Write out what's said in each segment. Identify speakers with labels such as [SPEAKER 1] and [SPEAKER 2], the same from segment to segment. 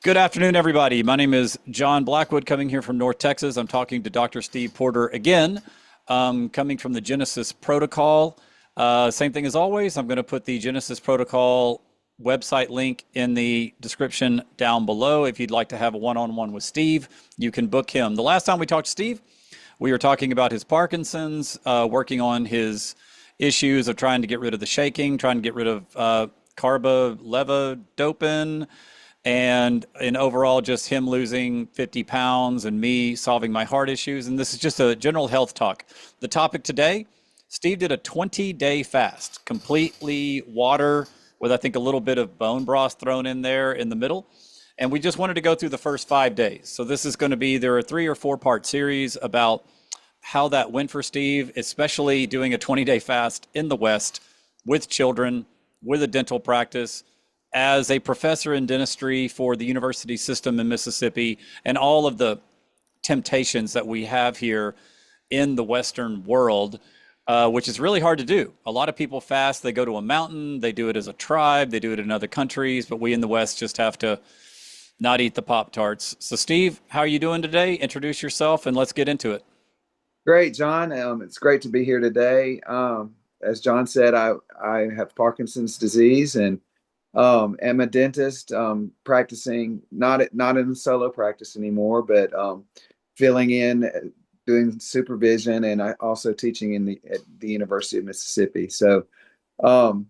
[SPEAKER 1] Good afternoon, everybody. My name is John Blackwood, coming here from North Texas. I'm talking to Dr. Steve Porter again, coming from the Genesis Protocol. Same thing as always. I'm going to put the Genesis Protocol website link in the description down below. If you'd like to have a one-on-one with Steve, you can book him. The last time we talked to Steve, we were talking about his Parkinson's, working on his issues of trying to get rid of the shaking, trying to get rid of carbidopa, and overall just him losing 50 pounds and me solving my heart issues. And this is just a general health talk. The topic today, Steve did a 20-day fast, completely water with I think a little bit of bone broth thrown in there in the middle. And we just wanted to go through the first 5 days. So this is going to be, there are 3 or 4 part series about how that went for Steve, especially doing a 20-day fast in the West with children, with a dental practice, as a professor in dentistry for the university system in Mississippi, and all of the temptations that we have here in the Western world, which is really hard to do. A lot of people fast, they go to a mountain, they do it as a tribe, they do it in other countries, but we in the West just have to not eat the Pop-Tarts. So Steve, how are you doing today? Introduce yourself and let's get into it.
[SPEAKER 2] Great, John. It's great to be here today. As John said, I have Parkinson's disease and am a dentist, practicing not in solo practice anymore, but filling in, doing supervision, and I also teaching at the University of Mississippi. So, um,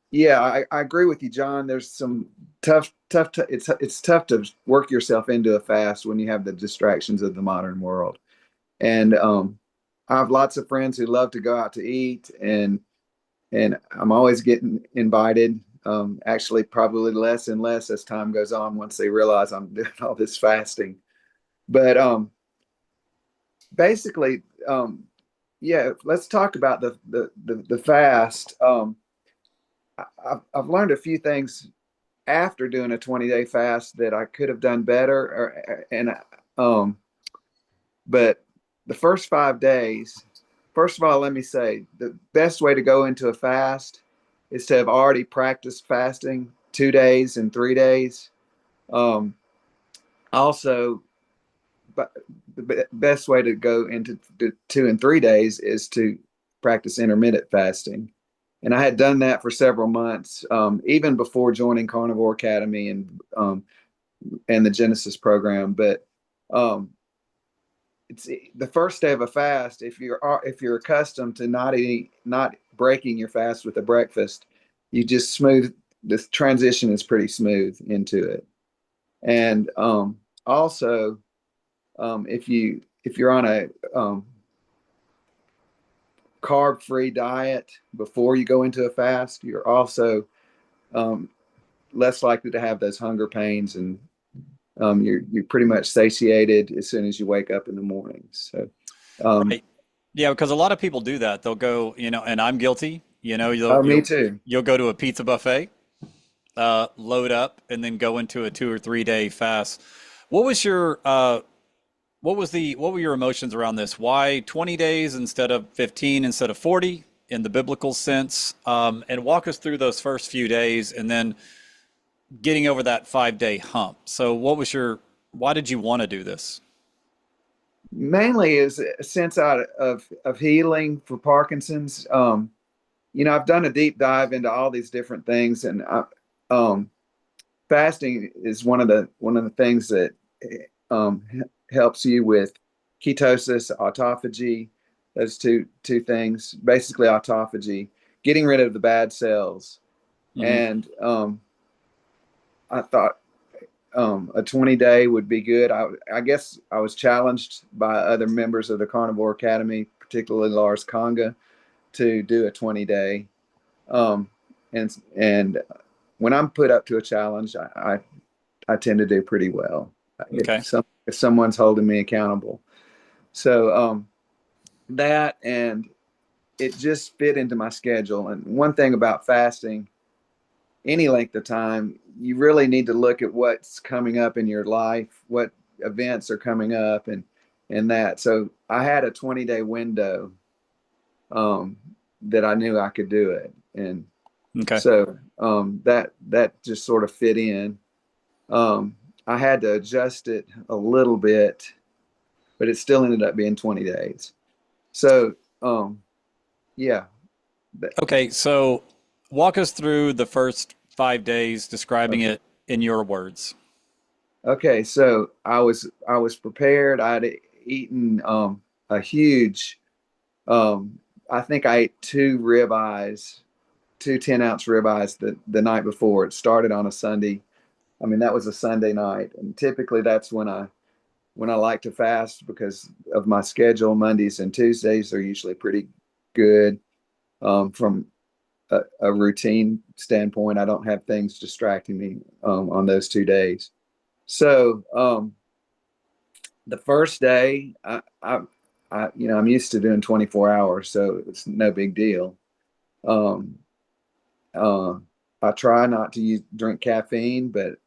[SPEAKER 2] yeah, I agree with you, John. There's some it's tough to work yourself into a fast when you have the distractions of the modern world. And I have lots of friends who love to go out to eat, and I'm always getting invited. Actually, probably less and less as time goes on once they realize I'm doing all this fasting. But basically, yeah, let's talk about the fast. I've learned a few things after doing a 20-day fast that I could have done better, um, but the first 5 days, first of all, let me say the best way to go into a fast is to have already practiced fasting 2 days and 3 days. Um, Also, but the best way to go into the 2 and 3 days is to practice intermittent fasting. And I had done that for several months, even before joining Carnivore Academy and the Genesis program. But um, it's the first day of a fast. If you're accustomed to not breaking your fast with a breakfast, you just smooth the transition is pretty smooth into it. And also, if you're on a carb free diet before you go into a fast, you're also um, less likely to have those hunger pains, and you're pretty much satiated as soon as you wake up in the morning. So, um,
[SPEAKER 1] Right. Yeah, because a lot of people do that. They'll go, and I'm guilty,
[SPEAKER 2] oh, me too.
[SPEAKER 1] you'll go to a pizza buffet, load up, and then go into a 2 or 3 day fast. What was your what were your emotions around this? Why 20 days instead of 15 instead of 40 in the biblical sense? And walk us through those first few days and then getting over that 5 day hump. So why did you want to do this?
[SPEAKER 2] Mainly is a sense out of healing for Parkinson's. I've done a deep dive into all these different things, and um, fasting is one of the things that um, helps you with ketosis, autophagy. Those two things, basically autophagy, getting rid of the bad cells.
[SPEAKER 1] Hmm.
[SPEAKER 2] And I thought a 20-day would be good. I guess I was challenged by other members of the Carnivore Academy, particularly Lars Conga, to do a 20-day. Um, and when I'm put up to a challenge, I tend to do pretty well
[SPEAKER 1] Okay.
[SPEAKER 2] if someone's holding me accountable. So that, and it just fit into my schedule. And one thing about fasting, any length of time, you really need to look at what's coming up in your life, what events are coming up, and that. So I had a 20-day window um, that I knew I could do it, and
[SPEAKER 1] Okay.
[SPEAKER 2] so that just sort of fit in. Um, I had to adjust it a little bit, but it still ended up being 20 days. So, yeah.
[SPEAKER 1] Okay, so walk us through the first 5 days, describing
[SPEAKER 2] Okay.
[SPEAKER 1] it in your words.
[SPEAKER 2] Okay. So I was prepared. I'd eaten a huge I think I ate two ribeyes, two 10-ounce ribeyes the night before. It started on a Sunday. I mean, that was a Sunday night, and typically that's when I like to fast because of my schedule. Mondays and Tuesdays are usually pretty good from a routine standpoint. I don't have things distracting me on those 2 days. So the first day, I'm used to doing 24 hours, so it's no big deal. Um, uh, I try not to drink caffeine, but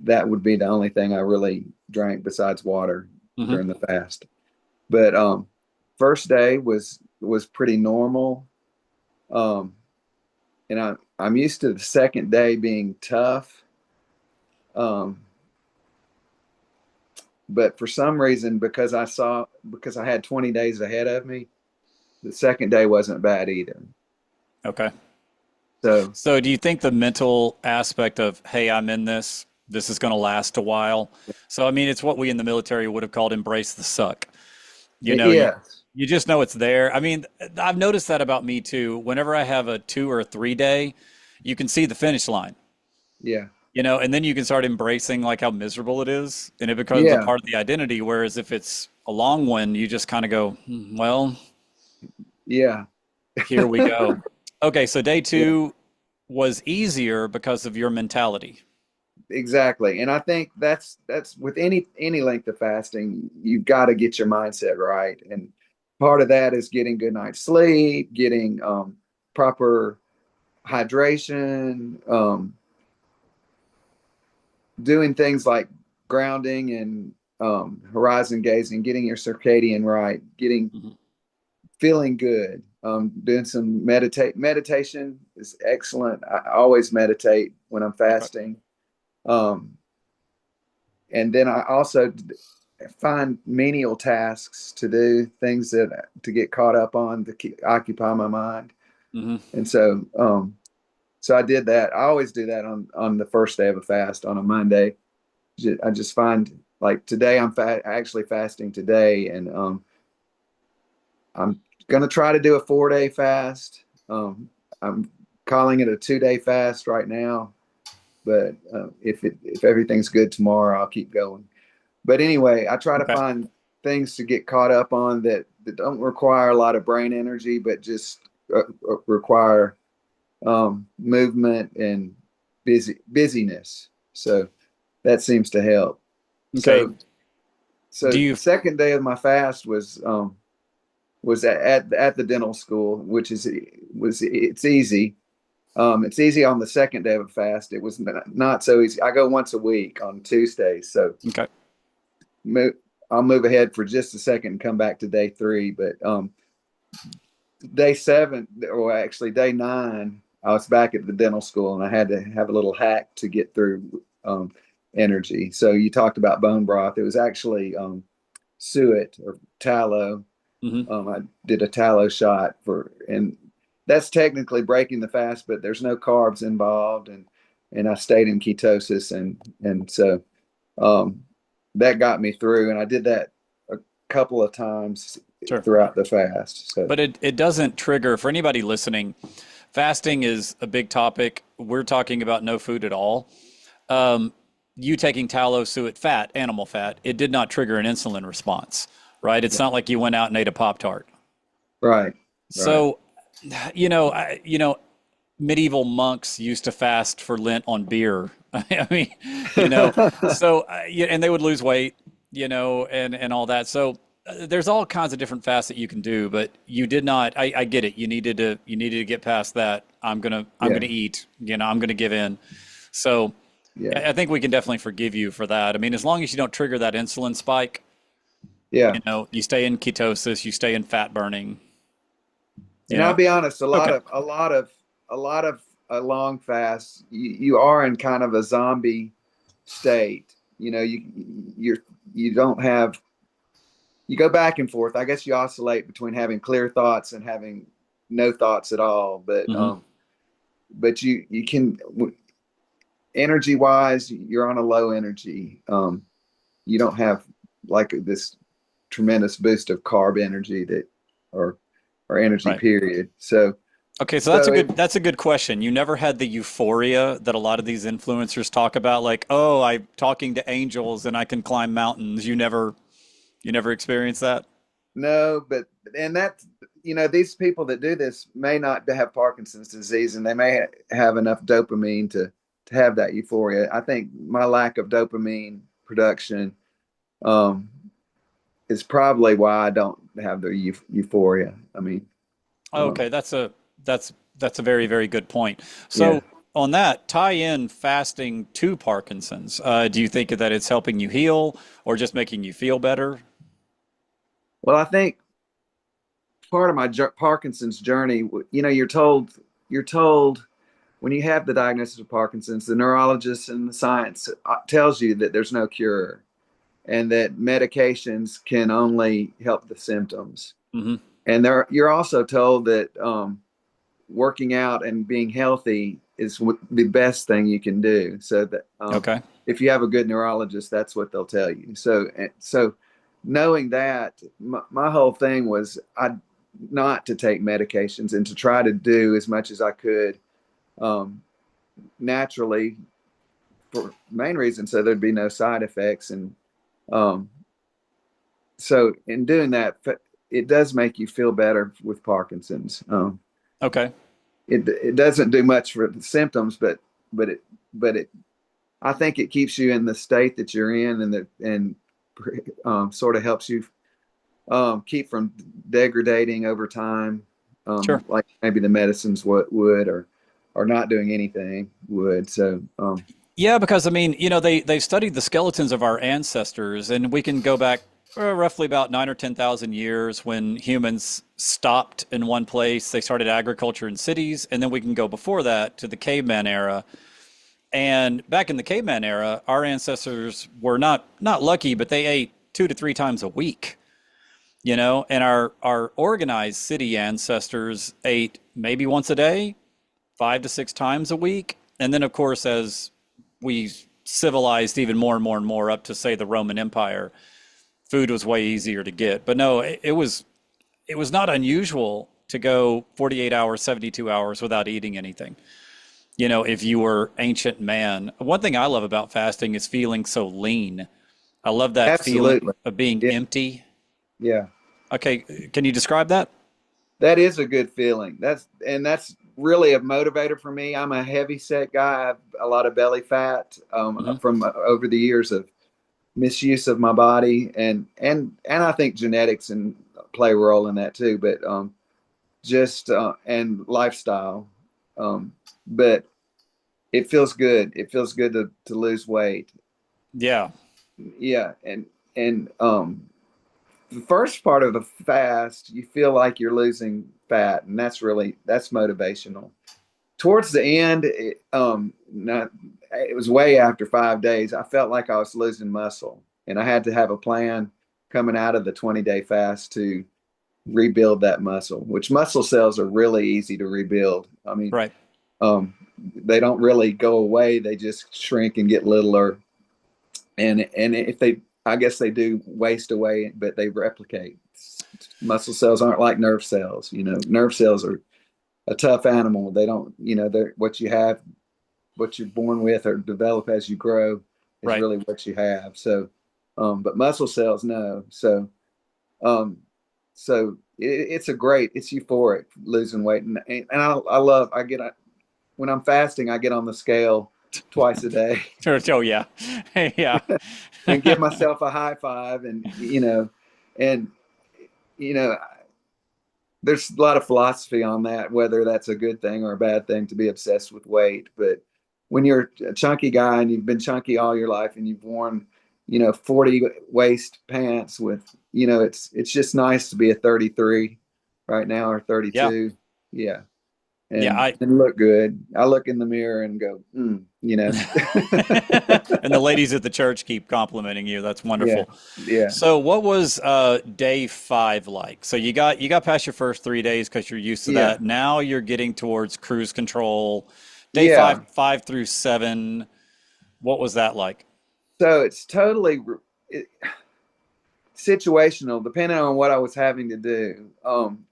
[SPEAKER 2] that would be the only thing I really drank besides water
[SPEAKER 1] Hmm.
[SPEAKER 2] during the fast. But first day was pretty normal. Um, and I'm used to the second day being tough. Um, but for some reason, because I had 20 days ahead of me, the second day wasn't bad either.
[SPEAKER 1] Okay.
[SPEAKER 2] So
[SPEAKER 1] So do you think the mental aspect of, hey, I'm in this, this is going to last a while? So, I mean, it's what we in the military would have called embrace the suck. You know,
[SPEAKER 2] yeah,
[SPEAKER 1] you just know it's there. I mean, I've noticed that about me too. Whenever I have a 2 or 3 day, you can see the finish line,
[SPEAKER 2] yeah,
[SPEAKER 1] and then you can start embracing like how miserable it is, and it becomes a
[SPEAKER 2] yeah,
[SPEAKER 1] part of the identity. Whereas if it's a long one, you just kind of go, well,
[SPEAKER 2] yeah,
[SPEAKER 1] here we go. Okay, so day
[SPEAKER 2] yeah.
[SPEAKER 1] two was easier because of your mentality.
[SPEAKER 2] Exactly. And I think that's with any length of fasting, you've got to get your mindset right. And part of that is getting good night's sleep, getting proper hydration, doing things like grounding and horizon gazing, getting your circadian right, getting
[SPEAKER 1] Mhm.
[SPEAKER 2] feeling good. Doing some meditation is excellent. I always meditate when I'm
[SPEAKER 1] Okay.
[SPEAKER 2] fasting. Um, and then I also find menial tasks to do, things that to get caught up on to occupy my mind.
[SPEAKER 1] Hmm.
[SPEAKER 2] And so I did that. I always do that on the first day of a fast on a Monday. I just find like today actually fasting today, and I'm gonna try to do a 4-day fast. I'm calling it a 2-day fast right now, but if everything's good tomorrow, I'll keep going. But anyway, I try to
[SPEAKER 1] Okay.
[SPEAKER 2] find things to get caught up on that don't require a lot of brain energy, but just require movement and busyness. So that seems to help.
[SPEAKER 1] Okay.
[SPEAKER 2] So
[SPEAKER 1] Do
[SPEAKER 2] so
[SPEAKER 1] you?
[SPEAKER 2] the second day of my fast was at the dental school, which it's easy. It's easy on the second day of a fast. It was not so easy. I go once a week on Tuesdays, so
[SPEAKER 1] Okay.
[SPEAKER 2] move, I'll move ahead for just a second and come back to day three. But day seven, or actually day nine, I was back at the dental school and I had to have a little hack to get through energy. So you talked about bone broth. It was actually suet or tallow.
[SPEAKER 1] Hmm.
[SPEAKER 2] I did a tallow shot and that's technically breaking the fast, but there's no carbs involved, and I stayed in ketosis, and so um, that got me through, and I did that a couple of times
[SPEAKER 1] Sure.
[SPEAKER 2] throughout the fast. So
[SPEAKER 1] But it doesn't trigger for anybody listening. Fasting is a big topic. We're talking about no food at all. Um, you taking tallow, suet fat, animal fat, it did not trigger an insulin response, right? It's not like you went out and ate a Pop Tart.
[SPEAKER 2] right, right,
[SPEAKER 1] So, medieval monks used to fast for Lent on beer. I mean, so yeah, and they would lose weight, and all that. So there's all kinds of different fasts that you can do, but you did not. I get it. You needed to get past that. I'm gonna
[SPEAKER 2] yeah,
[SPEAKER 1] eat. I'm gonna give in. So
[SPEAKER 2] yeah,
[SPEAKER 1] I think we can definitely forgive you for that. I mean, as long as you don't trigger that insulin spike,
[SPEAKER 2] yeah.
[SPEAKER 1] you stay in ketosis, you stay in fat burning. You
[SPEAKER 2] And I'll
[SPEAKER 1] know.
[SPEAKER 2] be honest,
[SPEAKER 1] Okay.
[SPEAKER 2] a lot of a long fast, you are in kind of a zombie state. You're you don't have you go back and forth. I guess you oscillate between having clear thoughts and having no thoughts at all.
[SPEAKER 1] Hmm.
[SPEAKER 2] But you can energy wise, you're on a low energy. You don't have like this tremendous boost of carb energy that or or energy
[SPEAKER 1] Right.
[SPEAKER 2] period. So
[SPEAKER 1] Okay, so
[SPEAKER 2] so it
[SPEAKER 1] that's a good question. You never had the euphoria that a lot of these influencers talk about, like, oh, I'm talking to angels and I can climb mountains. You never experienced that?
[SPEAKER 2] No, but and that these people that do this may not have Parkinson's disease, and they may have enough dopamine to have that euphoria. I think my lack of dopamine production um, is probably why I don't have the euphoria. I mean, um,
[SPEAKER 1] Okay, that's a very, very good point.
[SPEAKER 2] yeah.
[SPEAKER 1] So on that, tie in fasting to Parkinson's. Do you think that it's helping you heal or just making you feel better?
[SPEAKER 2] Well, I think part of my Parkinson's journey, you're told when you have the diagnosis of Parkinson's, the neurologist and the science tells you that there's no cure and that medications can only help the symptoms.
[SPEAKER 1] Hmm.
[SPEAKER 2] And you're also told that working out and being healthy is the best thing you can do. So that
[SPEAKER 1] Okay.
[SPEAKER 2] if you have a good neurologist, that's what they'll tell you. So knowing that, my whole thing was not to take medications and to try to do as much as I could um, naturally for main reason so there'd be no side effects. And um, so in doing that, it does make you feel better with Parkinson's.
[SPEAKER 1] Okay.
[SPEAKER 2] It doesn't do much for the symptoms, but it but it I think it keeps you in the state that you're in, and sort of helps you keep from degrading over time,
[SPEAKER 1] Sure.
[SPEAKER 2] like maybe the medicines would, or not doing anything would. So
[SPEAKER 1] Yeah, because I mean, they've studied the skeletons of our ancestors, and we can go back roughly about 9 or 10,000 years when humans stopped in one place. They started agriculture in cities, and then we can go before that to the caveman era. And back in the caveman era, our ancestors were not lucky, but they ate 2 to 3 times a week. And our organized city ancestors ate maybe once a day, 5 to 6 times a week. And then, of course, as we civilized even more and more and more up to, say, the Roman Empire, food was way easier to get. But no, it was not unusual to go 48 hours, 72 hours without eating anything. If you were ancient man. One thing I love about fasting is feeling so lean. I love that feeling
[SPEAKER 2] absolutely,
[SPEAKER 1] of being
[SPEAKER 2] yeah,
[SPEAKER 1] empty.
[SPEAKER 2] yeah.
[SPEAKER 1] Okay, can you describe that?
[SPEAKER 2] That is a good feeling. That's really a motivator for me. I'm a heavy set guy. I have a lot of belly fat
[SPEAKER 1] Hmm.
[SPEAKER 2] from over the years of misuse of my body, and I think genetics and play a role in that too. But just and lifestyle. But it feels good. It feels good to lose weight.
[SPEAKER 1] Yeah.
[SPEAKER 2] Yeah, and the first part of the fast, you feel like you're losing fat, and that's motivational. Towards the end, it was way after 5 days. I felt like I was losing muscle, and I had to have a plan coming out of the 20-day fast to rebuild that muscle. Which muscle cells are really easy to rebuild. I mean,
[SPEAKER 1] Right.
[SPEAKER 2] um, they don't really go away; they just shrink and get littler. And if they, I guess they do waste away, but they replicate. Muscle cells aren't like nerve cells. Nerve cells are a tough animal. They don't, they're what you have, what you're born with or develop as you grow is
[SPEAKER 1] Right.
[SPEAKER 2] really what you have. So, but muscle cells, no. Um, it's euphoric losing weight. And I get, when I'm fasting, I get on the scale twice a day
[SPEAKER 1] Sure. Oh, yeah. Yeah.
[SPEAKER 2] and give myself a high five. And, you know, there's a lot of philosophy on that, whether that's a good thing or a bad thing to be obsessed with weight. But when you're a chunky guy and you've been chunky all your life and you've worn, 40 waist pants with, it's just nice to be a 33 right now or
[SPEAKER 1] Yeah.
[SPEAKER 2] 32. Yeah.
[SPEAKER 1] Yeah,
[SPEAKER 2] and look good. I look in the mirror and go,
[SPEAKER 1] and the ladies at the church keep complimenting you. That's
[SPEAKER 2] yeah,
[SPEAKER 1] wonderful.
[SPEAKER 2] yeah,
[SPEAKER 1] So what was day 5 like? So you got past your first 3 days because you're used to
[SPEAKER 2] yeah,
[SPEAKER 1] that. Now you're getting towards cruise control. Day
[SPEAKER 2] yeah.
[SPEAKER 1] 5 through 7. What was that like?
[SPEAKER 2] So it's totally situational, depending on what I was having to do.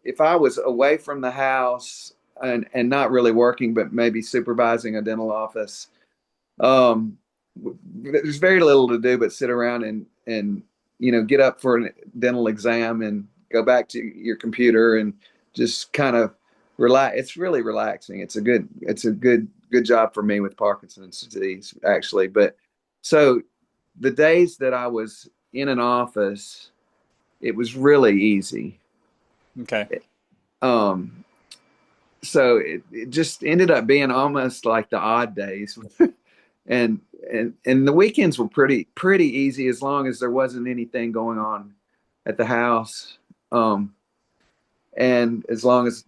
[SPEAKER 2] If I was away from the house and not really working, but maybe supervising a dental office, um, there's very little to do but sit around and get up for a dental exam and go back to your computer and just kind of relax. It's really relaxing. It's a good job for me with Parkinson's disease, actually. But so the days that I was in an office, it was really easy.
[SPEAKER 1] Okay.
[SPEAKER 2] Um, so it just ended up being almost like the odd days. and and the weekends were pretty easy as long as there wasn't anything going on at the house. And as long as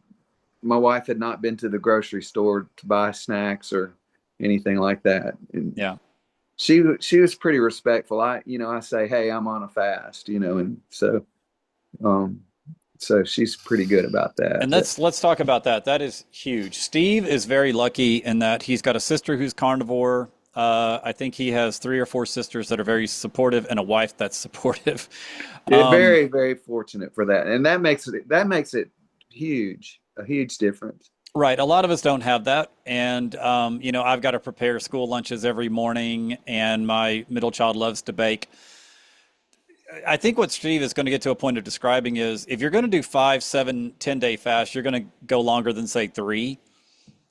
[SPEAKER 2] my wife had not been to the grocery store to buy snacks or anything like that. And
[SPEAKER 1] Yeah.
[SPEAKER 2] she was pretty respectful. I say, hey, I'm on a fast, and um so she's pretty good about that.
[SPEAKER 1] And
[SPEAKER 2] But
[SPEAKER 1] let's talk about that. That is huge. Steve is very lucky in that he's got a sister who's carnivore. I think he has 3 or 4 sisters that are very supportive and a wife that's supportive. Um,
[SPEAKER 2] very, very fortunate for that. And that makes it a huge difference.
[SPEAKER 1] right. A lot of us don't have that. And, I've got to prepare school lunches every morning, and my middle child loves to bake. I think what Steve is going to get to a point of describing is if you're going to do 5, 7, 10-day fast, you're going to go longer than, say, 3.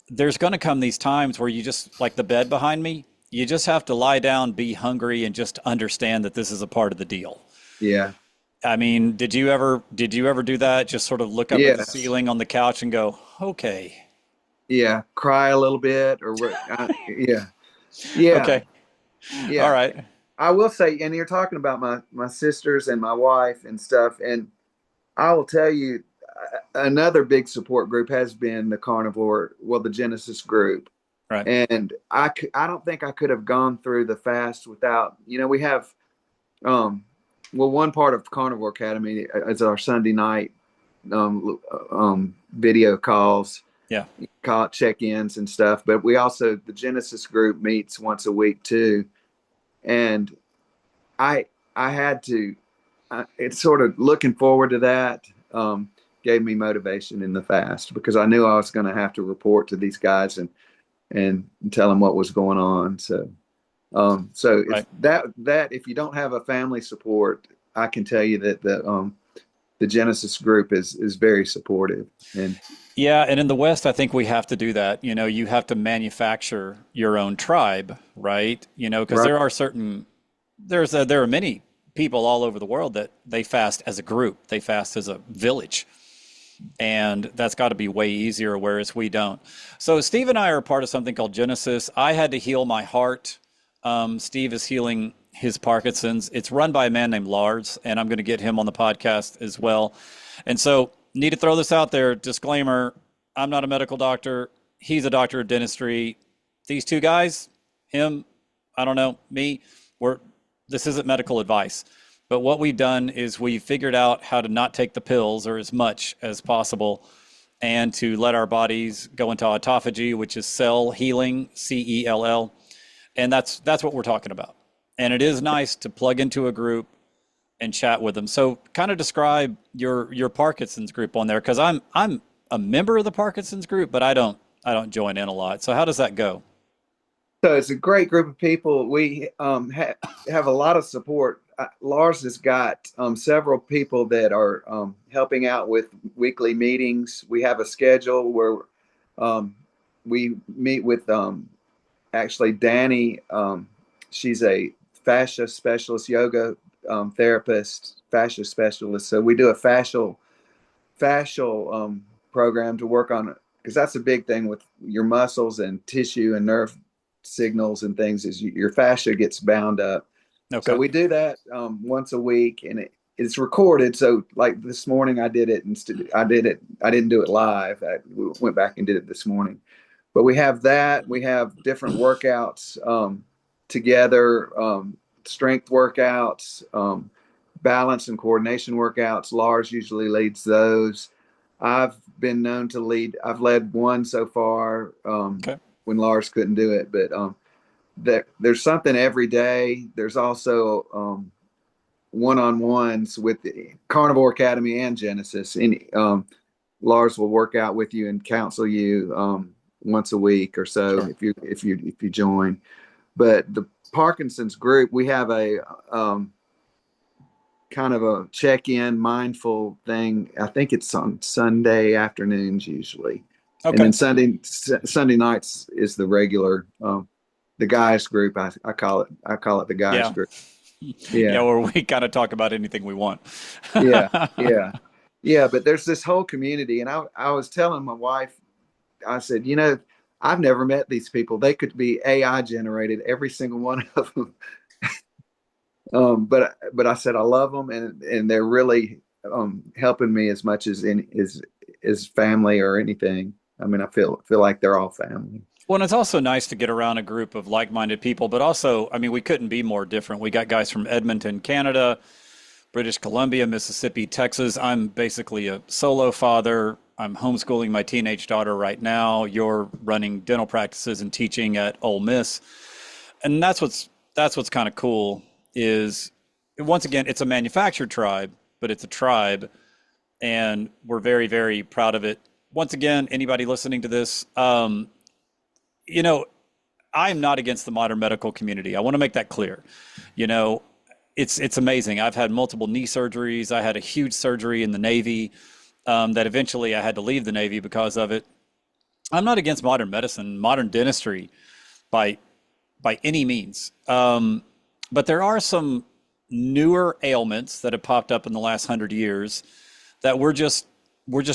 [SPEAKER 1] There's going to come these times where you just, like the bed behind me, you just have to lie down, be hungry, and just understand that this is a part of the deal.
[SPEAKER 2] Yeah.
[SPEAKER 1] I mean, did you ever do that? Just sort of look up at the
[SPEAKER 2] Yes.
[SPEAKER 1] ceiling on the couch and go, okay,
[SPEAKER 2] Yeah. Cry a little bit or what? Yeah. Yeah.
[SPEAKER 1] okay, all
[SPEAKER 2] Yeah.
[SPEAKER 1] right,
[SPEAKER 2] I will say, and you're talking about my sisters and my wife and stuff, and I will tell you, another big support group has been the Genesis group.
[SPEAKER 1] right,
[SPEAKER 2] And I don't think I could have gone through the fast without, we have, um, well, one part of Carnivore Academy is our Sunday night video calls,
[SPEAKER 1] yeah,
[SPEAKER 2] call check-ins and stuff. But the Genesis group meets once a week too. And I, I had to, it's sort of looking forward to that. Gave me motivation in the fast because I knew I was going to have to report to these guys and tell them what was going on. So if
[SPEAKER 1] right.
[SPEAKER 2] that if you don't have a family support, I can tell you that the Genesis group is very supportive. And
[SPEAKER 1] Yeah, and in the West, I think we have to do that. You have to manufacture your own tribe, right? Because
[SPEAKER 2] right,
[SPEAKER 1] there are many people all over the world that they fast as a group, they fast as a village, and that's got to be way easier, whereas we don't. So Steve and I are part of something called Genesis. I had to heal my heart. Steve is healing his Parkinson's. It's run by a man named Lars, and I'm going to get him on the podcast as well. And so, need to throw this out there. Disclaimer: I'm not a medical doctor. He's a doctor of dentistry. These two guys, him, I don't know, me, we're this isn't medical advice. But what we've done is we've figured out how to not take the pills or as much as possible and to let our bodies go into autophagy, which is cell healing, CELL. And that's what we're talking about. And it is nice to plug into a group and chat with them. So kind of describe your Parkinson's group on there because I'm a member of the Parkinson's group, but I don't join in a lot. So how does that go?
[SPEAKER 2] so it's a great group of people. We have a lot of support. Lars has got several people that are helping out with weekly meetings. We have a schedule where um, we meet with actually Danny. She's a fascia specialist, yoga therapist, fascia specialist. So we do a fascial program to work on it because that's a big thing with your muscles and tissue and nerve signals and things is your fascia gets bound up. So
[SPEAKER 1] Okay.
[SPEAKER 2] we do that once a week, and it's recorded. So like this morning, I did it instead. I did it. I didn't do it live. I went back and did it this morning. But we have that. We have different workouts together, strength workouts, balance and coordination workouts. Lars usually leads those. I've been known to lead. I've led one so far
[SPEAKER 1] Okay.
[SPEAKER 2] when Lars couldn't do it, but there's something every day. There's also one-on-ones with the Carnivore Academy and Genesis. Lars will work out with you and counsel you once a week or so
[SPEAKER 1] Sure.
[SPEAKER 2] if you join. But the Parkinson's group, we have a kind of a check-in mindful thing. I think it's on Sunday afternoons usually, and then
[SPEAKER 1] Okay.
[SPEAKER 2] Sunday nights is the regular the guys group. I call it the guys
[SPEAKER 1] Yeah.
[SPEAKER 2] group.
[SPEAKER 1] Yeah,
[SPEAKER 2] Yeah,
[SPEAKER 1] where we kind of talk about anything we want.
[SPEAKER 2] yeah, yeah, yeah. But there's this whole community, and I was telling my wife, I said, I've never met these people. They could be AI generated, every single one of them. But I said I love them, and they're really helping me as much as family or anything. I mean, I feel like they're all family.
[SPEAKER 1] Well, and it's also nice to get around a group of like-minded people, but also, I mean, we couldn't be more different. We got guys from Edmonton, Canada, British Columbia, Mississippi, Texas. I'm basically a solo father. I'm homeschooling my teenage daughter right now. You're running dental practices and teaching at Ole Miss. And that's what's kind of cool is once again, it's a manufactured tribe, but it's a tribe and we're very, very proud of it. Once again, anybody listening to this, you know, I'm not against the modern medical community. I want to make that clear. You know, it's amazing. I've had multiple knee surgeries. I had a huge surgery in the Navy that eventually I had to leave the Navy because of it. I'm not against modern medicine, modern dentistry by any means. But there are some newer ailments that have popped up in the last 100 years that we're just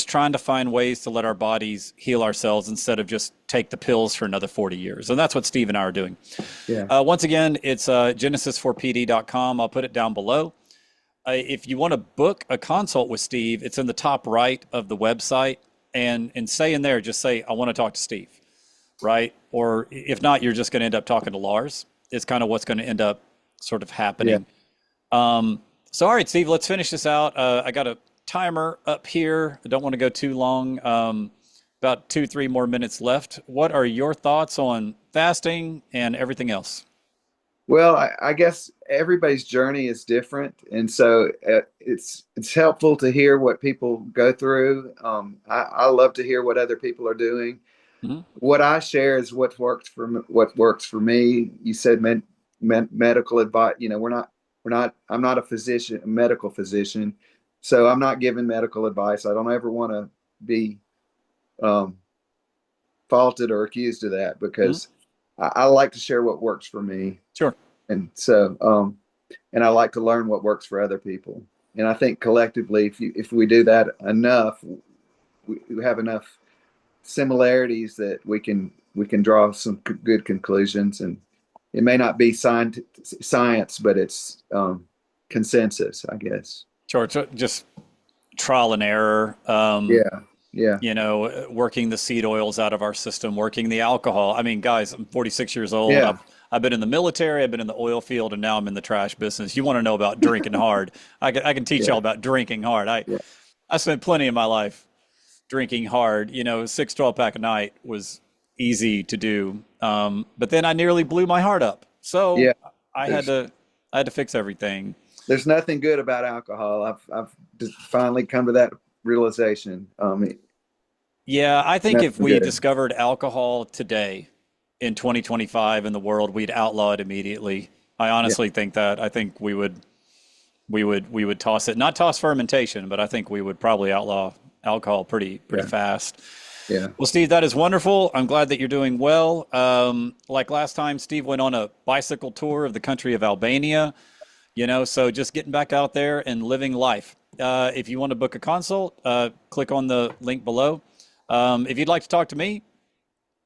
[SPEAKER 1] trying to find ways to let our bodies heal ourselves instead of just take the pills for another 40 years. And that's what Steve and I are doing.
[SPEAKER 2] Yeah,
[SPEAKER 1] Once again, it's genesis4pd.com. I'll put it down below. If you want to book a consult with Steve, it's in the top right of the website. And say in there, just say, I want to talk to Steve, right? Or if not, you're just going to end up talking to Lars. It's kind of what's going to end up sort of
[SPEAKER 2] yeah.
[SPEAKER 1] happening. So, all right, Steve, let's finish this out. I got a timer up here. I don't want to go too long. About 2, 3 more minutes left. What are your thoughts on fasting and everything else?
[SPEAKER 2] Well, I guess everybody's journey is different, and so it's helpful to hear what people go through. I love to hear what other people are doing.
[SPEAKER 1] Mhm.
[SPEAKER 2] What I share is what works for me. You said medical advice. We're not. I'm not a physician, a medical physician, so I'm not giving medical advice. I don't ever want to be um, faulted or accused of that
[SPEAKER 1] Mhm.
[SPEAKER 2] because I like to share what works for me,
[SPEAKER 1] Sure.
[SPEAKER 2] and so and I like to learn what works for other people. And I think collectively, if we do that enough, we have enough similarities that we can draw some good conclusions. And it may not be science, but it's consensus, I guess.
[SPEAKER 1] Sure. So just trial and error.
[SPEAKER 2] Yeah, yeah,
[SPEAKER 1] Working the seed oils out of our system, working the alcohol. I mean, guys, I'm 46 years old.
[SPEAKER 2] yeah,
[SPEAKER 1] I've been in the military, I've been in the oil field, and now I'm in the trash business. You want to know about drinking hard? I can teach y'all
[SPEAKER 2] yeah,
[SPEAKER 1] about drinking hard. I
[SPEAKER 2] yeah,
[SPEAKER 1] I spent plenty of my life drinking hard. 6 12 pack a night was easy to do, but then I nearly blew my heart up. So
[SPEAKER 2] yeah.
[SPEAKER 1] I had
[SPEAKER 2] There's
[SPEAKER 1] to I had to fix everything.
[SPEAKER 2] there's nothing good about alcohol. I've just finally come to that realization.
[SPEAKER 1] Yeah, I think if
[SPEAKER 2] Nothing
[SPEAKER 1] we
[SPEAKER 2] good.
[SPEAKER 1] discovered alcohol today in 2025 in the world, we'd outlaw it immediately. I
[SPEAKER 2] Yeah,
[SPEAKER 1] honestly think that. I think we would toss it, not toss fermentation, but I think we would probably outlaw alcohol pretty
[SPEAKER 2] yeah,
[SPEAKER 1] fast.
[SPEAKER 2] yeah,
[SPEAKER 1] Well, Steve, that is wonderful. I'm glad that you're doing well. Like last time, Steve went on a bicycle tour of the country of Albania, so just getting back out there and living life. If you want to book a consult, click on the link below. If you'd like to talk to me,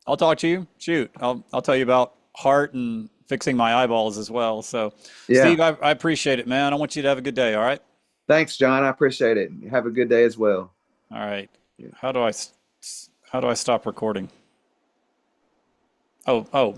[SPEAKER 1] I'll talk to you. Shoot, I'll tell you about heart and fixing my eyeballs as well. So,
[SPEAKER 2] yeah.
[SPEAKER 1] Steve, I appreciate it, man. I want you to have a good day. All right.
[SPEAKER 2] Thanks, John. I appreciate it. Have a good day as well.
[SPEAKER 1] All right. How do I stop recording? Oh, oh.